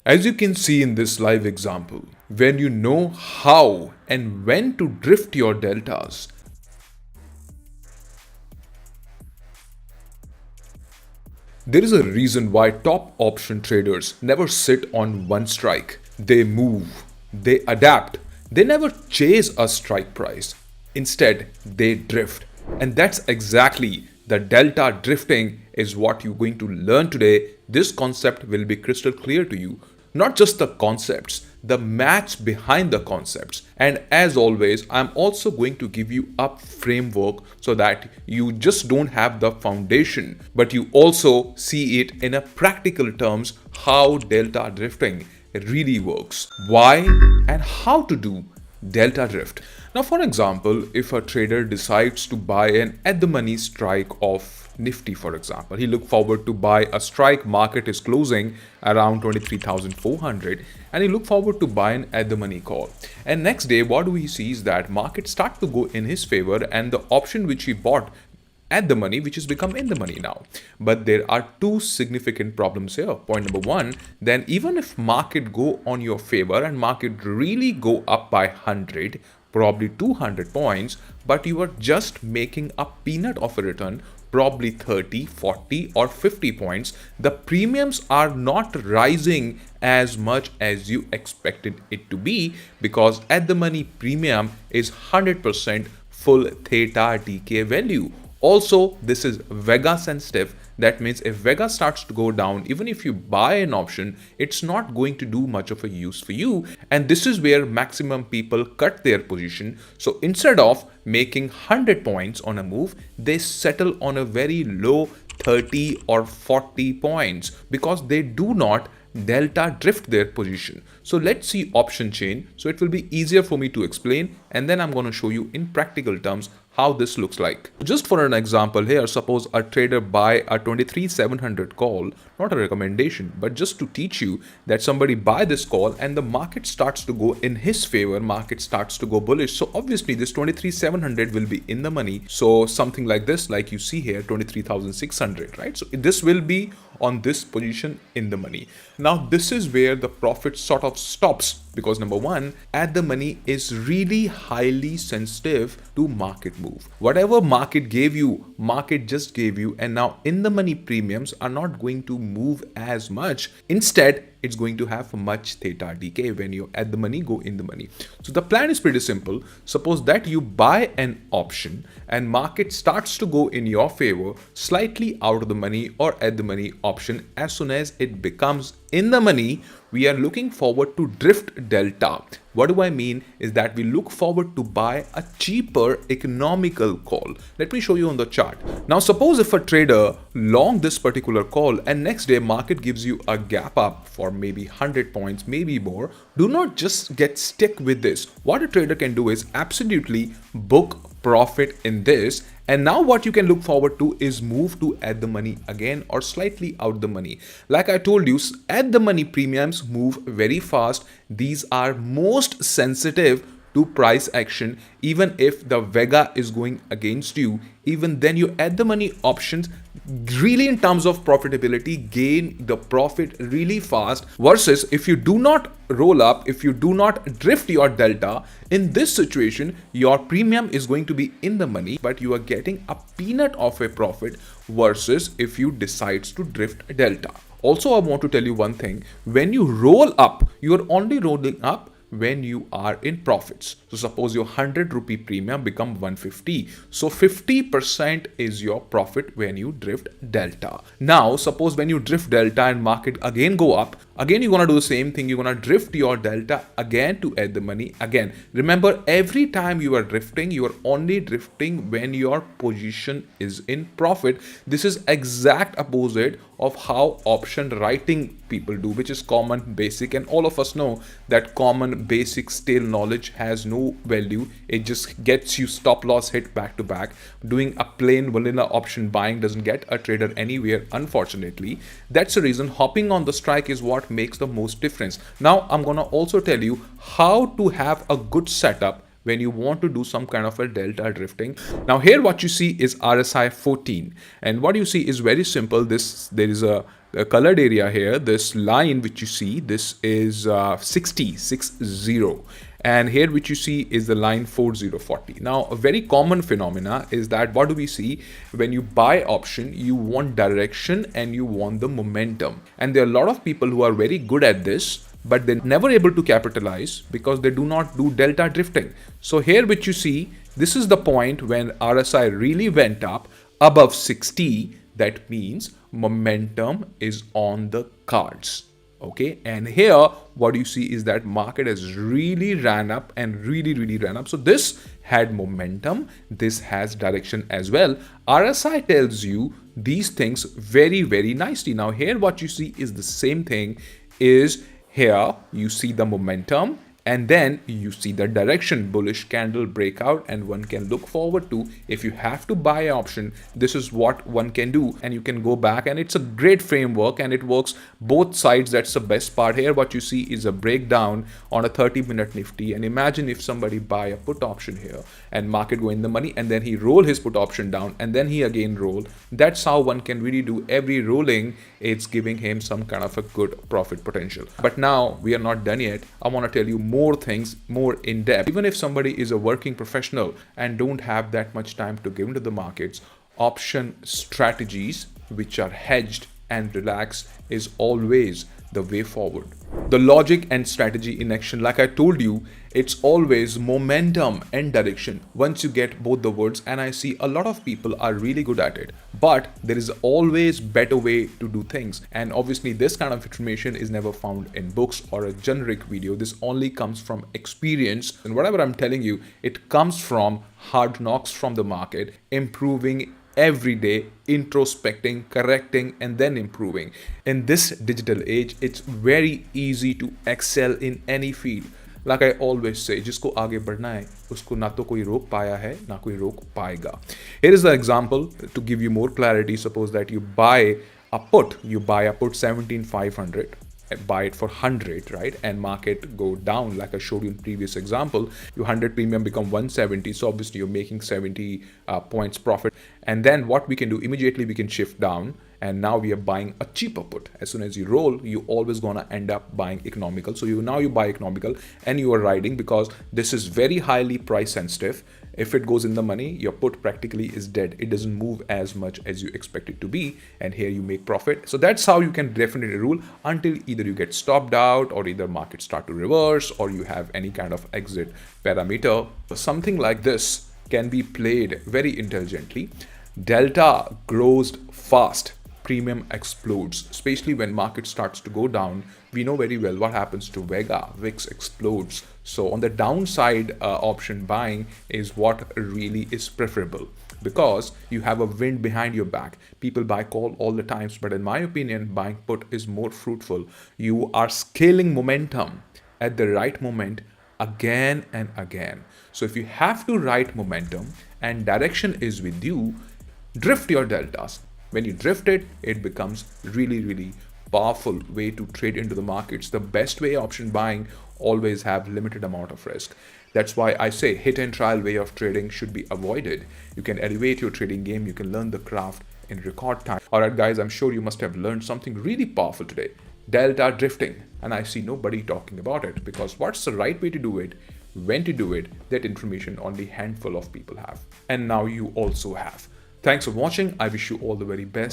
As you can see in this live example, when you know how and when to drift your deltas, there is a reason why top option traders never sit on one strike. They move, they adapt, they never chase a strike price. Instead, they drift. And that's exactly the delta drifting is what you're going to learn today. This concept will be crystal clear to you. Not just the concepts, the maths behind the concepts. And as always, I'm also going to give you a framework so that you just don't have the foundation, but you also see it in a practical terms how delta drifting really works, why and how to do delta drift. Now, for example, if a trader decides to buy an at the money strike of Nifty, for example, he look forward to buy a strike, market is closing around 23,400, and he look forward to buy an at the money call. And next day, what do we see is that market start to go in his favor, and the option which he bought at the money, which has become in the money now. But there are two significant problems here. Point number one, then even if market go on your favor and market really go up by 100, probably 200 points, but you are just making a peanut of a return, probably 30, 40 or 50 points, the premiums are not rising as much as you expected it to be, because at the money premium is 100% full theta decay value. Also, this is Vega sensitive. That means if Vega starts to go down, even if you buy an option, it's not going to do much of a use for you. And this is where maximum people cut their position. So instead of making 100 points on a move, they settle on a very low 30 or 40 points because they do not delta drift their position. So let's see option chain. So it will be easier for me to explain, and then I'm going to show you in practical terms how this looks like. Just for an example here, suppose a trader buy a 23,700 call, not a recommendation, but just to teach you that somebody buy this call and the market starts to go in his favor, market starts to go bullish. So obviously this 23,700 will be in the money. So something like this, like you see here, 23,600, right? So this will be on this position in the money. Now this is where the profit sort of stops, because number one, at the money is really highly sensitive to market move. Whatever market gave you, market just gave you, and now in the money premiums are not going to move as much. Instead, it's going to have much theta decay when you at the money go in the money. So the plan is pretty simple. Suppose that you buy an option and market starts to go in your favor, slightly out of the money or at the money option. As soon as it becomes in the money, we are looking forward to drift delta. What do I mean is that we look forward to buy a cheaper economical call. Let me show you on the chart. Now suppose if a trader long this particular call and next day market gives you a gap up for maybe 100 points, maybe more, do not just get stuck with this. What a trader can do is absolutely book profit in this, and now what you can look forward to is move to at the money again or slightly out the money. Like I told you, at the money premiums move very fast. These are most sensitive to price action. Even if the Vega is going against you, even then you at the money options really in terms of profitability gain the profit really fast, versus if you do not roll up, if you do not drift your delta, in this situation your premium is going to be in the money but you are getting a peanut of a profit, versus if you decides to drift delta. Also, I want to tell you one thing: when you roll up, you are only rolling up when you are in profits. So suppose your 100 rupee premium become 150. So 50% is your profit when you drift delta. Now suppose when you drift delta and market again go up, again you're gonna do the same thing. You're gonna drift your delta again to add the money again. Remember, every time you are drifting, you are only drifting when your position is in profit. This is exact opposite of how option writing people do, which is common basic, and all of us know that common basic stale knowledge has no value. It just gets you stop loss hit back to back. Doing a plain vanilla option buying doesn't get a trader anywhere, unfortunately. That's the reason hopping on the strike is what makes the most difference. Now I'm gonna also tell you how to have a good setup when you want to do some kind of a delta drifting. Now here what you see is RSI 14, and what you see is very simple. There is a The colored area here, this line which you see, this is 60. And here which you see is the line 4040. Now, a very common phenomena is that what do we see? When you buy option, you want direction and you want the momentum. And there are a lot of people who are very good at this, but they're never able to capitalize because they do not do delta drifting. So here which you see, this is the point when RSI really went up above 60. That means momentum is on the cards. Okay, and here what you see is that market has really ran up and really ran up. So this had momentum, this has direction as well. RSI tells you these things very nicely. Now here what you see is the same thing. Is here you see the momentum and then you see the direction, bullish candle breakout, and one can look forward to, if you have to buy an option, this is what one can do. And you can go back, and it's a great framework and it works both sides. That's the best part. Here what you see is a breakdown on a 30-minute Nifty, and imagine if somebody buy a put option here and market go in the money, and then he roll his put option down and then he again roll. That's how one can really do every rolling. It's giving him some kind of a good profit potential. But now we are not done yet. I want to tell you more things, more in depth. Even if somebody is a working professional and don't have that much time to give into the markets, option strategies which are hedged and relaxed is always the way forward. The logic and strategy in action, like I told you, it's always momentum and direction. Once you get both the words, and I see a lot of people are really good at it, but there is always better way to do things. And obviously this kind of information is never found in books or a generic video. This only comes from experience, and whatever I'm telling you, it comes from hard knocks from the market, improving every day, introspecting, correcting, and then improving. In this digital age, it's very easy to excel in any field. Like I always say, जिसको आगे बढ़ना है उसको ना तो कोई रोक पाया है ना कोई रोक पाएगा. Here is the example to give you more clarity. Suppose that you buy a put, 17,500, buy it for 100, right, and market go down like I showed you in previous example. Your 100 premium become 170, so obviously you're making 70 points profit. And then what we can do, immediately we can shift down, and now we are buying a cheaper put. As soon as you roll, you always gonna end up buying economical. So you buy economical and you are riding, because this is very highly price sensitive. If it goes in the money, your put practically is dead. It doesn't move as much as you expect it to be, and here you make profit. So that's how you can definitely rule, until either you get stopped out, or either markets start to reverse, or you have any kind of exit parameter. Something like this can be played very intelligently. Delta grows fast, premium explodes, especially when market starts to go down. We know very well what happens to Vega. VIX explodes. So on the downside, option buying is what really is preferable, because you have a wind behind your back. People buy call all the times, but in my opinion, buying put is more fruitful. You are scaling momentum at the right moment again and again. So if you have to ride momentum and direction is with you, drift your deltas. When you drift it, it becomes really powerful way to trade into the markets. The best way option buying always have limited amount of risk. That's why I say hit and trial way of trading should be avoided. You can elevate your trading game. You can learn the craft in record time. All right, guys, I'm sure you must have learned something really powerful today. Delta drifting. And I see nobody talking about it, because what's the right way to do it, when to do it, that information only handful of people have. And now you also have. Thanks for watching. I wish you all the very best.